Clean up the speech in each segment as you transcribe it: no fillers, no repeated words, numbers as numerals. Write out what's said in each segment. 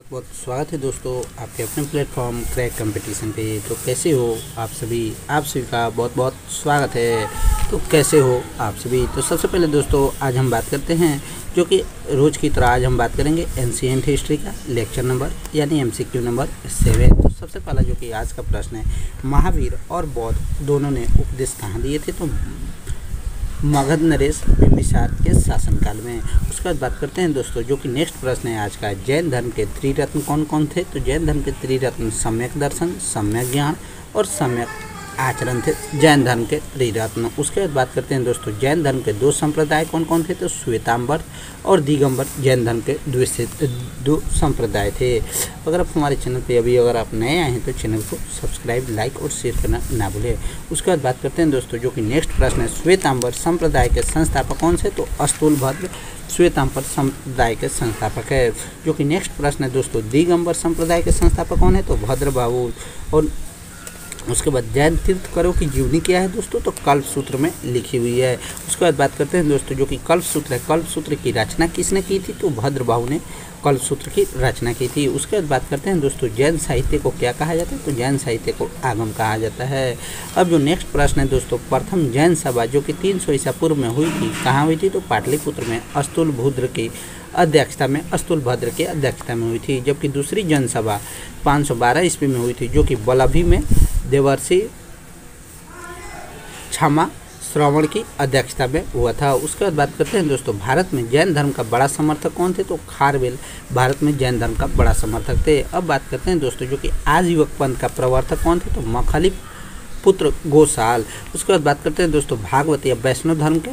बहुत स्वागत है दोस्तों आपके अपने प्लेटफॉर्म क्रैक कंपटीशन पे। तो कैसे हो आप सभी का बहुत बहुत स्वागत है। तो कैसे हो आप सभी। तो सबसे पहले दोस्तों आज हम बात करते हैं जो कि रोज़ की तरह आज हम बात करेंगे एंशिएंट हिस्ट्री का लेक्चर नंबर यानी एमसीक्यू नंबर 7। तो सबसे पहला जो कि आज का प्रश्न है, महावीर और बौद्ध दोनों ने उपदेश कहाँ दिए थे? तो मगध नरेश बिंबिसार के शासनकाल में। उसके बाद बात करते हैं दोस्तों जो कि नेक्स्ट प्रश्न है आज का, जैन धर्म के त्रिरत्न कौन कौन थे? तो जैन धर्म के त्रिरत्न सम्यक दर्शन, सम्यक ज्ञान और सम्यक आचरण थे जैन धर्म के त्रिरत्न। उसके बाद बात करते हैं दोस्तों जैन धर्म के दो संप्रदाय कौन कौन थे? तो श्वेतांबर और दिगंबर जैन धर्म के दो संप्रदाय थे। अगर आप हमारे चैनल पे अगर आप नए आए हैं तो चैनल को सब्सक्राइब, लाइक और शेयर करना ना भूलें। उसके बाद बात करते हैं दोस्तों जो कि नेक्स्ट प्रश्न है, श्वेतांबर संप्रदाय के संस्थापक कौन से? तो अस्तुलभद्र श्वेतांबर संप्रदाय के संस्थापक है। जो कि नेक्स्ट प्रश्न है दोस्तों, दिगंबर संप्रदाय के संस्थापक कौन है? तो भद्रबाहु। और उसके बाद जैन तीर्थंकरों की जीवनी क्या है दोस्तों? तो कल्पसूत्र में लिखी हुई है। उसके बाद बात करते हैं दोस्तों जो कि कल्पसूत्र है, कल्पसूत्र की रचना किसने की थी? तो भद्रबाहु ने कल्पसूत्र की रचना की थी। उसके बाद बात करते हैं दोस्तों जैन साहित्य को क्या कहा जाता है? तो जैन साहित्य को आगम कहा जाता है। अब जो नेक्स्ट प्रश्न है दोस्तों, प्रथम जैन सभा जो कि 300 ईसा पूर्व में हुई थी, कहाँ हुई थी? तो पाटलिपुत्र में अस्तुलभद्र की अध्यक्षता में हुई थी। जबकि दूसरी जनसभा 512 ईस्वी में हुई थी जो कि बलभी में देवर्षि क्षमा श्रवण की अध्यक्षता में हुआ था। उसके बाद बात करते हैं दोस्तों भारत में जैन धर्म का बड़ा समर्थक कौन थे? तो खारवेल भारत में जैन धर्म का बड़ा समर्थक थे। अब बात करते हैं दोस्तों जो कि आजीवक पंथ का प्रवर्तक कौन थे? तो मखली पुत्र गोसाल। उसके बाद बात करते हैं दोस्तों भागवत या वैष्णव धर्म के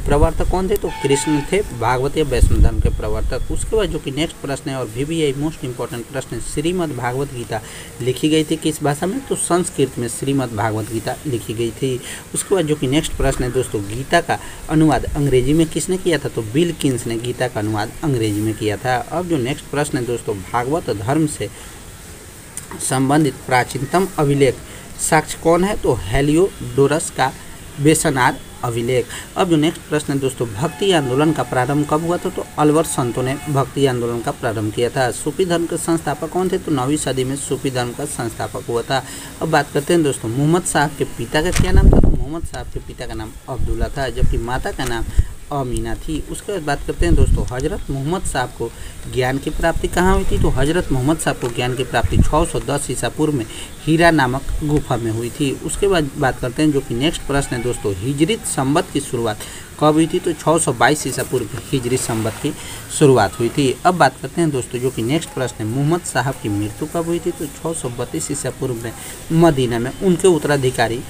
प्रवर्तक कौन थे? तो कृष्ण थे भागवत या वैष्णव धर्म के प्रवर्तक। उसके बाद जो कि नेक्स्ट प्रश्न है और VBI मोस्ट इंपॉर्टेंट प्रश्न है, श्रीमद् भागवत गीता लिखी गई थी किस भाषा में? तो संस्कृत में श्रीमद् भागवत गीता लिखी गई थी। उसके बाद जो कि नेक्स्ट प्रश्न है दोस्तों, गीता का अनुवाद अंग्रेजी में किसने किया था? तो विल्किंस ने गीता का अनुवाद अंग्रेजी में किया था। अब जो नेक्स्ट प्रश्न है दोस्तों, भागवत धर्म से संबंधित प्राचीनतम अभिलेख साक्ष्य कौन है? तो हेलियोडोरस का बेसनार अभिलेख। अब जो नेक्स्ट प्रश्न है दोस्तों, भक्ति आंदोलन का प्रारंभ कब हुआ था? तो अल्बर्ट संतो ने भक्ति आंदोलन का प्रारंभ किया था। सूफी धर्म के संस्थापक कौन थे? तो 9वीं सदी में सूफी धर्म का संस्थापक हुआ था। अब बात करते हैं दोस्तों मोहम्मद साहब के पिता का क्या नाम था? तो मोहम्मद साहब के पिता का नाम अब्दुल्ला था, जबकि माता का नाम अमीना थी। उसके बाद बात करते हैं दोस्तों हजरत मोहम्मद साहब को ज्ञान की प्राप्ति कहाँ हुई थी? तो हजरत मोहम्मद साहब को ज्ञान की प्राप्ति 610 ईसा पूर्व में हीरा नामक गुफा में हुई थी। उसके बाद बात करते हैं जो कि नेक्स्ट प्रश्न है दोस्तों, हिजरी संवत की शुरुआत कब हुई थी? तो 622 ईसा पूर्व में हिजरी संवत की शुरुआत हुई थी। अब बात करते हैं दोस्तों जो कि नेक्स्ट प्रश्न है, मोहम्मद साहब की मृत्यु कब हुई थी? तो 632 ईसा पूर्व में मदीना में उनके उत्तराधिकारी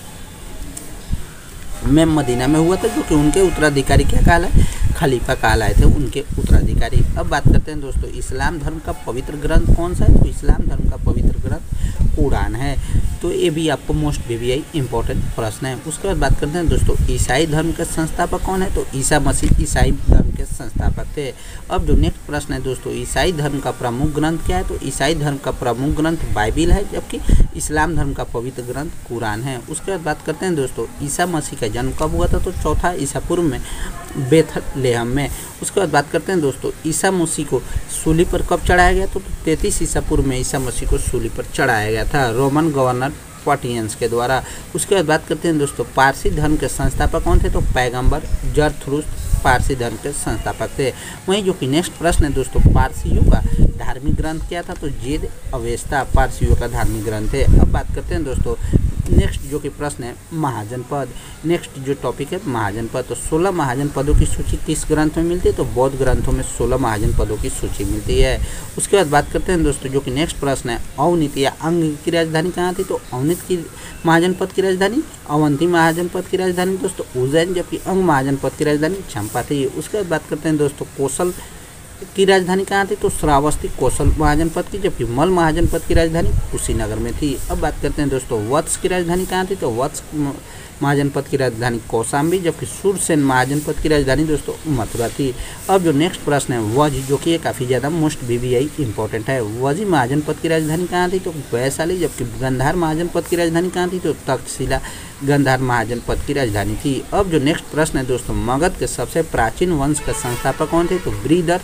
मदीना में हुआ था, जो कि उनके उत्तराधिकारी क्या कहलाए? खलीफा कहलाए थे उनके उत्तराधिकारी। अब बात करते हैं दोस्तों इस्लाम धर्म का पवित्र ग्रंथ कौन सा है? तो इस्लाम धर्म का पवित्र ग्रंथ कुरान है। तो ये भी आपको मोस्ट VBI इंपॉर्टेंट प्रश्न है। उसके बाद बात करते हैं दोस्तों ईसाई धर्म के संस्थापक कौन है? तो ईसा मसीह ईसाई धर्म के संस्थापक थे। अब जो नेक्स्ट प्रश्न है दोस्तों, ईसाई धर्म का प्रमुख ग्रंथ क्या है? तो ईसाई धर्म का प्रमुख ग्रंथ बाइबिल है, जबकि इस्लाम धर्म का पवित्र ग्रंथ कुरान है। उसके बाद बात करते हैं दोस्तों ईसा मसीह का जन्म कब हुआ था? तो 4 ईसा पूर्व में बेथलेहम में। उसके बाद बात करते हैं दोस्तों ईसा मसीह को सूली पर कब चढ़ाया गया? तो 33 ईसा पूर्व में ईसा मसीह को सूली पर चढ़ाया गया था रोमन गवर्नर पाटियंस के द्वारा। उसके बाद बात करते हैं दोस्तों पारसी धर्म के संस्थापक कौन थे? तो पैगंबर जरथुरुस्त पारसी धर्म के संस्थापक थे। वहीं जो कि नेक्स्ट प्रश्न है दोस्तों, पारसियों का धार्मिक ग्रंथ क्या था? तो वेद अवेस्ता पारसियों का धार्मिक ग्रंथ है। अब बात करते हैं दोस्तों नेक्स्ट जो कि प्रश्न है महाजनपद। नेक्स्ट जो टॉपिक है महाजनपद। तो 16 महाजनपदों की सूची किस ग्रंथ में मिलती है? तो बौद्ध ग्रंथों में 16 महाजनपदों की सूची मिलती है। उसके बाद बात करते हैं दोस्तों जो कि नेक्स्ट प्रश्न है, अवनीत या अंग की राजधानी कहाँ थी? तो अवनीत की महाजनपद की राजधानी अवंती महाजनपद की राजधानी दोस्तों उज्जैन, जबकि अंग महाजनपद की राजधानी चंपा थी। उसके बाद बात करते हैं दोस्तों कौशल की राजधानी कहाँ थी? तो श्रावस्ती कौशल महाजनपद की, जबकि मल महाजनपद की राजधानी कुशीनगर में थी। अब बात करते हैं दोस्तों वत्स की राजधानी कहाँ थी? तो वत्स महाजनपद की राजधानी कौशाम्बी, जबकि सूरसेन महाजनपद की राजधानी दोस्तों मथुरा थी। अब जो नेक्स्ट प्रश्न है वज, जो कि ये काफ़ी ज़्यादा मोस्ट VBI इंपॉर्टेंट है, वजी महाजनपद की राजधानी कहाँ थी? तो वैशाली, जबकि गंधार महाजनपद की राजधानी कहाँ थी? तो तक्षशिला गांधार महाजनपद की राजधानी थी। अब जो नेक्स्ट प्रश्न है दोस्तों, मगध के सबसे प्राचीन वंश का संस्थापक कौन थे? तो बृहदर्थ,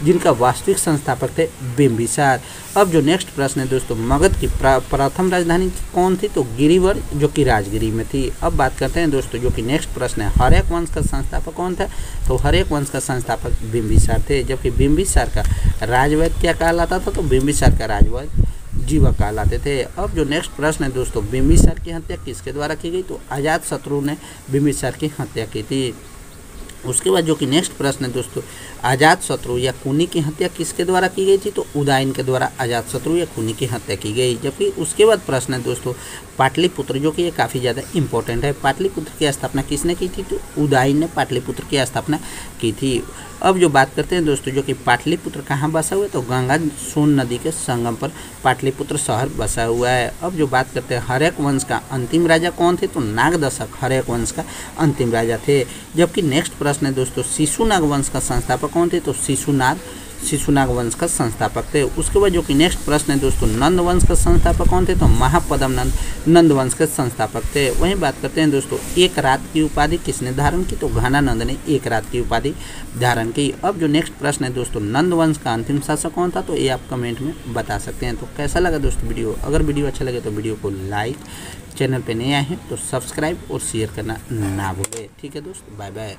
जिनका वास्तविक संस्थापक थे बिंबिसार। अब जो नेक्स्ट प्रश्न है दोस्तों, मगध की प्रथम राजधानी कौन थी? तो गिरिवर, जो कि राजगिरी में थी। अब बात करते हैं दोस्तों, जो कि नेक्स्ट प्रश्न है, हर्यक वंश का संस्थापक कौन था? तो हर्यक वंश का संस्थापक बिंबिसार थे। जबकि बिंबिसार का राजवैद्य क्या कहलाता था? तो बिंबिसार का राजवैद्य जीवक कहलाते थे। अब जो नेक्स्ट प्रश्न है दोस्तों, बिंबिसार की हत्या किसके द्वारा की गई? तो अजातशत्रु ने बिंबिसार की हत्या की थी। उसके बाद जो कि नेक्स्ट प्रश्न है दोस्तों, अजातशत्रु या खूनी की हत्या किसके द्वारा की गई थी? तो उदयन के द्वारा अजातशत्रु या खूनी की हत्या की गई। जबकि उसके बाद प्रश्न है दोस्तों, पाटलिपुत्र, जो कि ये काफ़ी ज़्यादा इंपॉर्टेंट है। पाटलिपुत्र की स्थापना किसने की थी? तो उदयन ने पाटलिपुत्र की स्थापना की थी। अब जो बात करते हैं दोस्तों, जो कि पाटलिपुत्र कहाँ बसा हुआ है? तो गंगा सोन नदी के संगम पर पाटलिपुत्र शहर बसा हुआ है। अब जो बात करते हैं, हर्यक वंश का अंतिम राजा कौन थे? तो नागदशक हर्यक वंश का अंतिम राजा थे। जबकि नेक्स्ट प्रश्न है दोस्तों, शिशुनाग वंश का संस्थापक कौन थे? तो शिशुनाग वंश का संस्थापक थे। उसके बाद जो कि नेक्स्ट प्रश्न है दोस्तों, नंद वंश का संस्थापक कौन थे? तो महापद्म नंद वंश के संस्थापक थे। वहीं बात करते हैं दोस्तों, एक रात की उपाधि किसने धारण की? तो घनानंद ने एक रात की उपाधि धारण की। अब जो नेक्स्ट प्रश्न है दोस्तों, नंद वंश का अंतिम शासक कौन था? तो ये आप कमेंट में बता सकते हैं। तो कैसा लगा दोस्तों वीडियो? अगर वीडियो अच्छा लगे तो वीडियो को लाइक, चैनल पे नए आए हैं तो सब्सक्राइब और शेयर करना ना भूलें। ठीक है दोस्तों, बाय बाय।